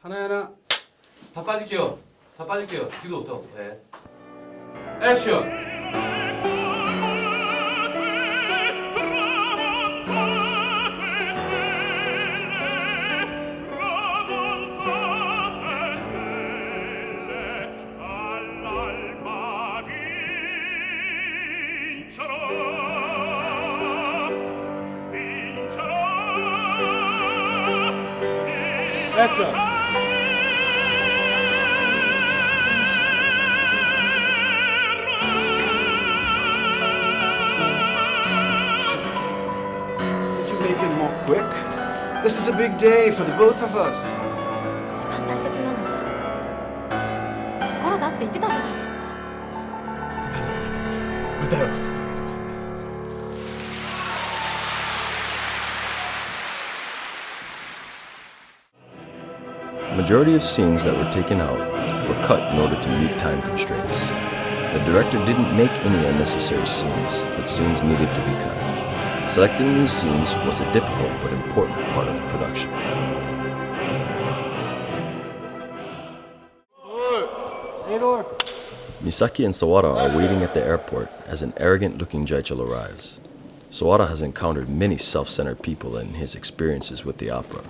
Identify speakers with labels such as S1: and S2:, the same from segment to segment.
S1: 하나하나 다 빠질게요. 다 빠질게요. 뒤로부터. 네. 액션. 액션.
S2: Could you make it more quick? This is a big day for the both of us.
S3: 一番大切なのは心だって言ってたじゃないですか。
S4: 舞台を作ってあげてほしいです。
S5: Majority of scenes that were taken out were cut in order to meet time constraints. The director didn't make any unnecessary scenes, but scenes needed to be cut. Selecting these scenes was a difficult but important part of the production. Misaki and Sawara are waiting at the airport as an arrogant-looking Jaichel arrives. Sawara has encountered many self-centered people in his experiences with the opera,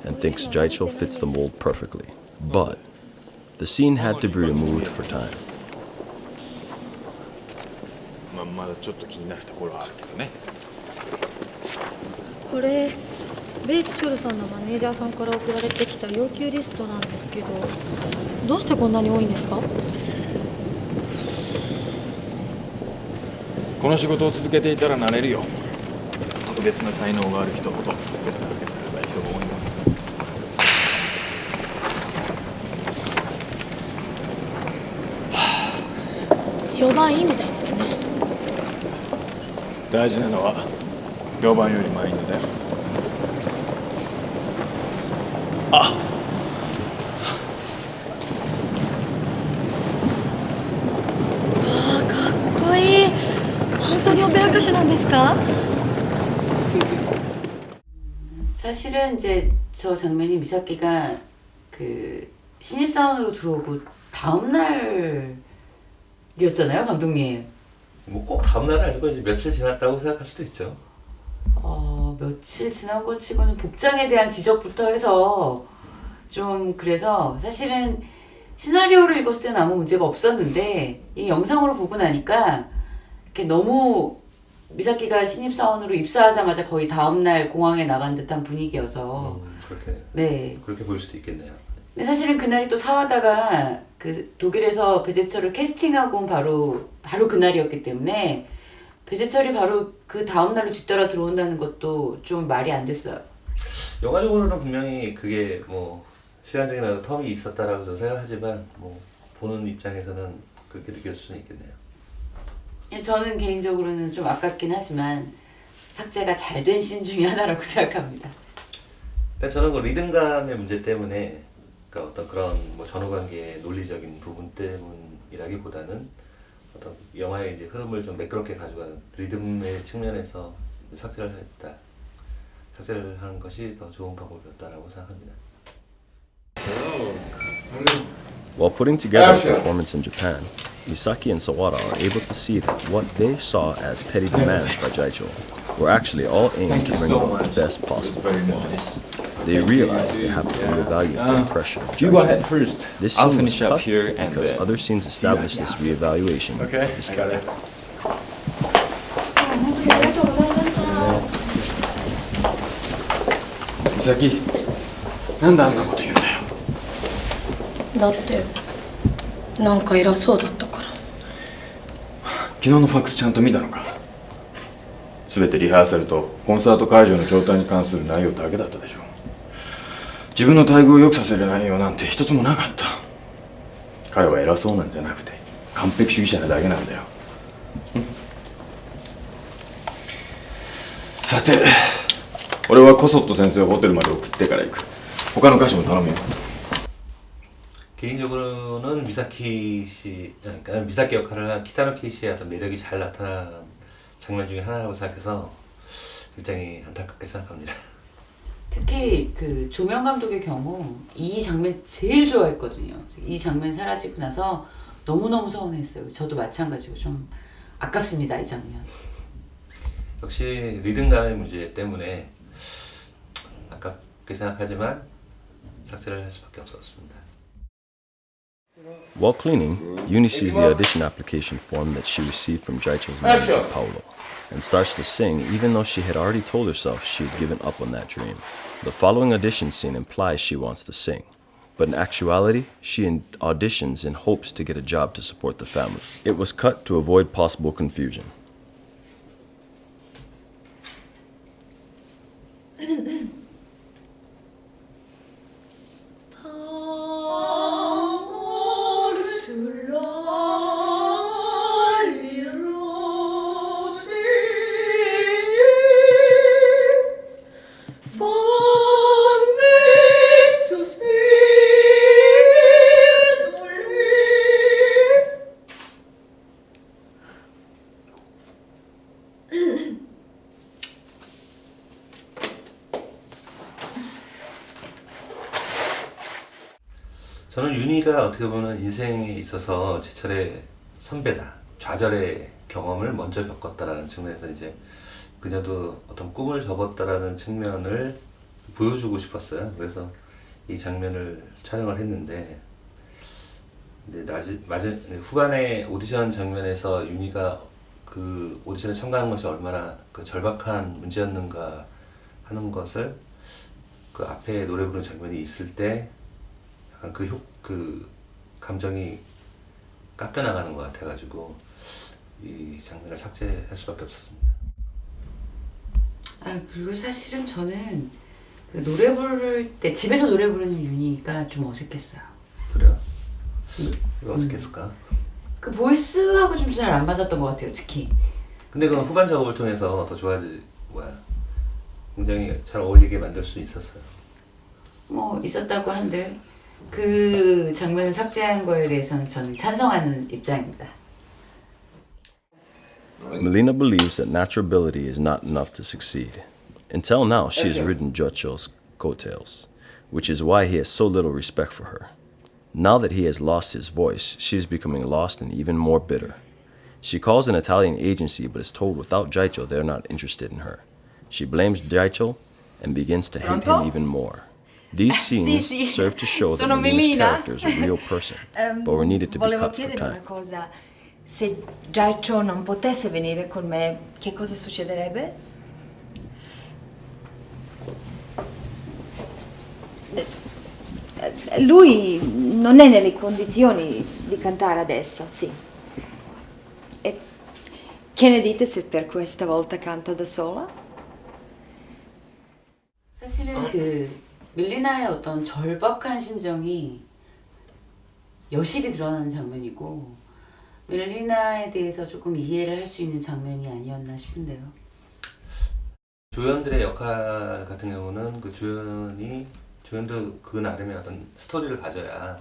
S5: and thinks Jaichel fits the mold perfectly. But the scene had to be removed for time.
S4: まだちょっと気になるところはあるけどね。
S3: これベイツショルさんのマネージャーさんから送られてきた要求リストなんですけど、どうしてこんなに多いんですか？
S4: この仕事を続けていたらなれるよ。特別な才能がある人ほど特別なつけされた人が多いんだ。
S3: 評判いいみたいですね。
S4: 大事なのは評判よりマインドだよ。あ、
S3: わあ、かっこいい。本当にオペラ歌手なんですか？
S6: 사실은 이제 저 장면이 미사키가 그 신입사원으로 들어오고 다음 날이었잖아요, 감독님.
S7: 뭐 꼭 다음 날은 아니고 이제 며칠 지났다고 생각할 수도 있죠.
S6: 며칠 지난 것 치고는 복장에 대한 지적부터 해서 좀 그래서 사실은 시나리오를 읽었을 때는 아무 문제가 없었는데 이 영상으로 보고 나니까 이렇게 너무 미사키가 신입사원으로 입사하자마자 거의 다음날 공항에 나간 듯한 분위기여서
S7: 그렇게
S6: 네.
S7: 그렇게 보일 수도 있겠네요.
S6: 근데 사실은 그날이 또 사와다가 그 독일에서 배재철을 캐스팅하고 온 바로 그날이었기 때문에 배재철이 바로 그 다음날로 뒤따라 들어온다는 것도 좀 말이 안 됐어요.
S7: 영화적으로는 분명히 그게 뭐 시간적인 어떤 텀이 있었다라고 저는 생각하지만 뭐 보는 입장에서는 그렇게 느낄 수는 있겠네요.
S6: 저는 개인적으로는 좀 아깝긴 하지만 삭제가 잘 된 씬 중에 하나라고 생각합니다.
S7: 그러니까 저는 그 리듬감의 문제 때문에 그러니까 어떤 그런 뭐 전후관계의 논리적인 부분 때문이라기보다는 어떤 영화의 이제 흐름을 좀 매끄럽게 가져가는 리듬의 측면에서 삭제를 했다. 삭제를 하는 것이 더 좋은 방법이었다라고 생각합니다.
S5: While putting together a performance in Japan, Misaki and Sawara are able to see that what they saw as petty demands by Jaichel were actually all aimed to bring about the best possible performance. They realize they have to reevaluate the pressure of
S4: You go ahead
S5: Jaichel.
S4: first.
S5: This
S4: I'll
S5: scene was
S4: finish up
S5: cut
S4: here and
S5: because
S4: then.
S5: other scenes establish this reevaluation
S4: Okay.
S5: of his character.
S3: ありがとうございました。
S4: 美咲、なんであんなこと言うんだよ。
S3: だってなんか偉そうだったから。
S4: 昨日のファックスちゃんと見たのか。すべてリハーサルとコンサート会場の状態に関する内容だけだったでしょ。自分の待遇を良くさせる内容なんて一つもなかった。彼は偉そうなんじゃなくて完璧主義者なだけなんだよ。さて、俺はコソット先生をホテルまで送ってから行く。他の歌手も頼むよ。
S7: 개인적으로는 미사키 씨, 그러니까 미사키 역할을 한 키타노키 씨의 어떤 매력이 잘 나타난 장면 중에 하나라고 생각해서 굉장히 안타깝게 생각합니다.
S6: 특히 그 조명 감독의 경우 이 장면 제일 좋아했거든요. 이 장면 사라지고 나서 너무너무 서운했어요. 저도 마찬가지고 좀 아깝습니다, 이 장면.
S7: 역시 리듬감의 문제 때문에 아깝게 생각하지만 삭제를 할 수밖에 없었습니다.
S5: While cleaning, Uni sees the audition application form that she received from Jaichel's manager, Paolo, and starts to sing even though she had already told herself she had given up on that dream. The following audition scene implies she wants to sing, but in actuality, she auditions in hopes to get a job to support the family. It was cut to avoid possible confusion.
S7: 저는 윤희가 어떻게 보면 인생에 있어서 제 차례 선배다, 좌절의 경험을 먼저 겪었다라는 측면에서 이제 그녀도 어떤 꿈을 접었다라는 측면을 보여주고 싶었어요. 그래서 이 장면을 촬영을 했는데 이제 후반에 오디션 장면에서 윤희가 그 오디션에 참가한 것이 얼마나 그 절박한 문제였는가 하는 것을 그 앞에 노래 부르는 장면이 있을 때 약간 그 감정이 깎여 나가는 것 같아가지고 이 장면을 삭제할 수밖에 없었습니다.
S6: 아, 그리고 사실은 저는 그 노래 부를 때 집에서 노래 부르는 윤희가 좀 어색했어요.
S7: 그래요? 왜 어색했을까?
S6: 그 보이스하고 좀 잘 안 맞았던 것 같아요, 특히.
S7: 근데 그건 후반 작업을 통해서 더 굉장히 잘 어울리게 만들 수 있었어요.
S6: 뭐 있었다고 한들 그 장면을 삭제한 거에 대해서는 저는 찬성하는 입장입니다.
S5: Melina believes that natural ability is not enough to succeed. Until now, she has ridden Giorgio's coattails, which is why he has so little respect for her. Now that he has lost his voice, she is becoming lost and even more bitter. She calls an Italian agency but is told without Jaichel they are not interested in her. She blames Jaichel and begins to hate him even more. These scenes serve to show that Melina's character is a real person, but were needed to be
S8: Volevo
S5: cut for
S8: chiedere una
S5: time.
S8: cosa. Se Jaichel non potesse venire con me, che cosa succederebbe? Lui non è nelle condizioni di cantare adesso, sì. E che ne dite se per questa volta canta da sola?
S6: 사실은 그 밀리나의 어떤 절박한 심정이 여실히 드러나는 장면이고 밀리나에 대해서 조금 이해를 할 수 있는 장면이 아니었나 싶은데요.
S7: 조연들의 역할 같은 경우는 그 조연도 그 나름의 어떤 스토리를 가져야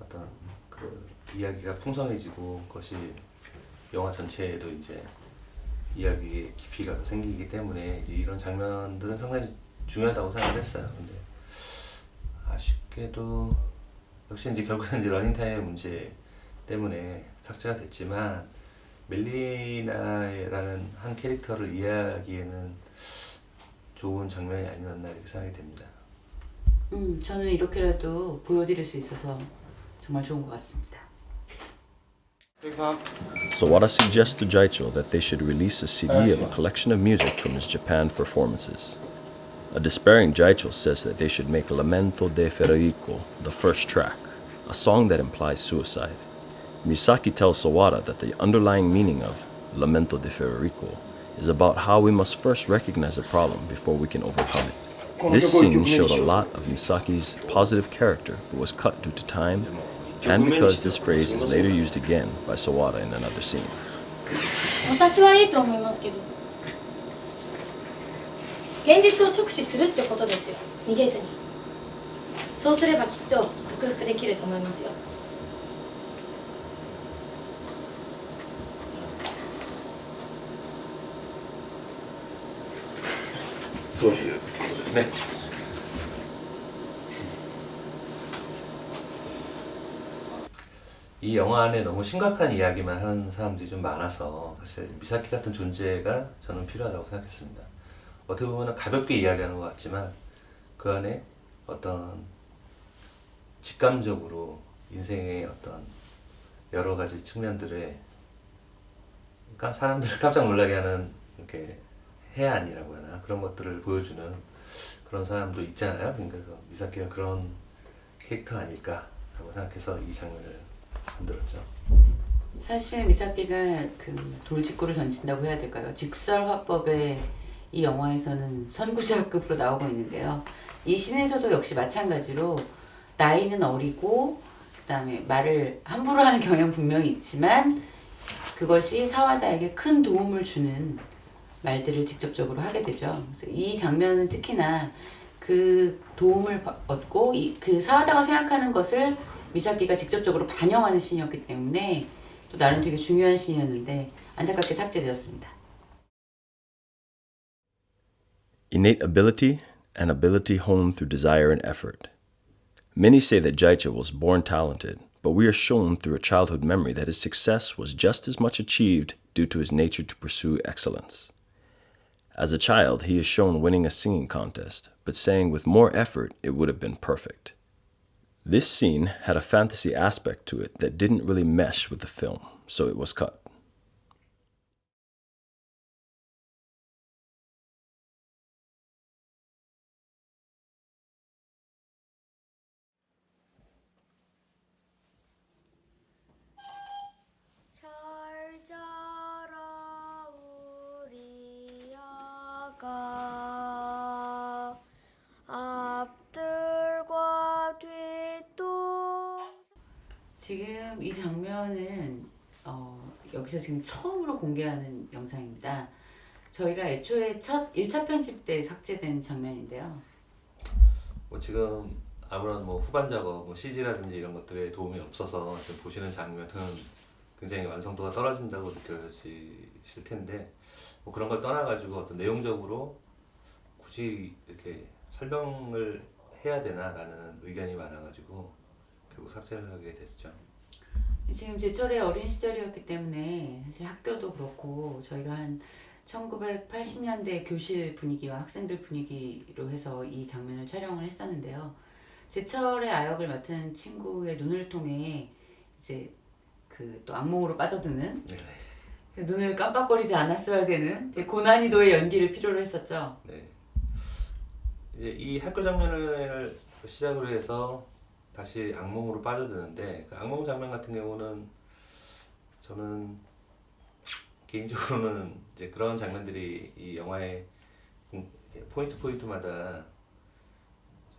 S7: 어떤 그 이야기가 풍성해지고 그것이 영화 전체에도 이제 이야기의 깊이가 더 생기기 때문에 이제 이런 장면들은 상당히 중요하다고 생각을 했어요. 근데 아쉽게도 역시 이제 결국은 이제 러닝타임의 문제 때문에 삭제가 됐지만 멜리나라는 한 캐릭터를 이해하기에는 좋은 장면이 아니었나 이렇게 생각이 됩니다.
S6: 저는 이렇게라도 보여드릴 수 있어서 정말 좋은 것 같습니다.
S5: Sawada suggests to Jaichel that they should release a CD of a collection of music from his Japan performances. A despairing Jaichel says that they should make Lamento de Federico the first track, a song that implies suicide. Misaki tells Sawada that the underlying meaning of Lamento de Federico is about how we must first recognize a problem before we can overcome it. This scene showed a lot of Misaki's positive character but was cut due to time and because this phrase is later used again by Sawada in another scene.
S9: 私はいいと思いますけど現実を直視するってことですよ逃げずにそうすればきっと克服できると思いますよ
S2: そういうことですね。
S7: 이 영화 안에 너무 심각한 이야기만 하는 사람들이 좀 많아서 사실 미사키 같은 존재가 저는 필요하다고 생각했습니다. 어떻게 보면 가볍게 이야기하는 것 같지만 그 안에 어떤 직감적으로 인생의 어떤 여러 가지 측면들에 사람들을 깜짝 놀라게 하는 이렇게 해안이라고 하나 그런 것들을 보여주는 그런 사람도 있잖아요. 그래서 미사키가 그런 캐릭터 아닐까라고 생각해서 이 장면을 만들었죠.
S6: 사실 미사키가 그 돌직구를 던진다고 해야 될까요? 직설 화법에 이 영화에서는 선구자급으로 나오고 있는데요. 이 씬에서도 역시 마찬가지로 나이는 어리고 그다음에 말을 함부로 하는 경향 분명히 있지만 그것이 사와다에게 큰 도움을 주는 말들을 직접적으로 하게 되죠. 그래서 이 장면은 특히나 그 도움을 얻고 그 사와다가 생각하는 것을 미사키가 직접적으로 반영하는 씬이었기 때문에 또 나름 되게 중요한 씬이었는데 안타깝게 삭제되었습니다.
S5: Innate ability and ability honed through desire and effort. Many say that Jaicha was born talented, but we are shown through a childhood memory that his success was just as much achieved due to his nature to pursue excellence. As a child, he is shown winning a singing contest, but saying with more effort it would have been perfect. This scene had a fantasy aspect to it that didn't really mesh with the film, so it was cut.
S9: 잘 자라 우리 아가 앞들과 뒷동.
S6: 지금 이 장면은 여기서 지금 처음으로 공개하는 영상입니다. 저희가 애초에 첫 1차 편집 때 삭제된 장면인데요.
S7: 뭐 지금 아무런 뭐 후반 작업, 뭐 CG라든지 이런 것들에 도움이 없어서 지금 보시는 장면은 굉장히 완성도가 떨어진다고 느껴지실 텐데 뭐 그런 걸 떠나가지고 어떤 내용적으로 굳이 이렇게 설명을 해야 되나라는 의견이 많아가지고 결국 삭제를 하게 됐죠.
S6: 지금 제철의 어린 시절이었기 때문에 사실 학교도 그렇고 저희가 한 1980년대 교실 분위기와 학생들 분위기로 해서 이 장면을 촬영을 했었는데요. 제철의 아역을 맡은 친구의 눈을 통해 이제 그 또 악몽으로 빠져드는 눈을 깜빡거리지 않았어야 되는 되게 고난이도의 연기를 필요로 했었죠.
S7: 네. 이제 이 학교 장면을 시작으로 해서 다시 악몽으로 빠져드는데 그 악몽 장면 같은 경우는 저는 개인적으로는 이제 그런 장면들이 이 영화의 포인트마다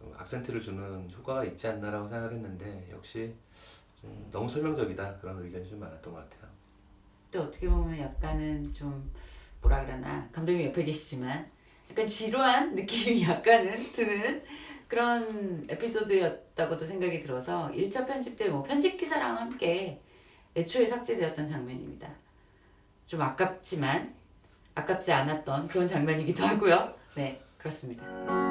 S7: 좀 악센트를 주는 효과가 있지 않나라고 생각을 했는데 역시 좀 너무 설명적이다 그런 의견이 좀 많았던 것 같아요.
S6: 또 어떻게 보면 약간은 좀 뭐라 그러나 감독님 옆에 계시지만 약간 지루한 느낌이 약간은 드는 그런 에피소드였다고도 생각이 들어서 1차 편집 때 뭐 편집 기사랑 함께 애초에 삭제되었던 장면입니다. 좀 아깝지만 아깝지 않았던 그런 장면이기도 하고요. 네, 그렇습니다.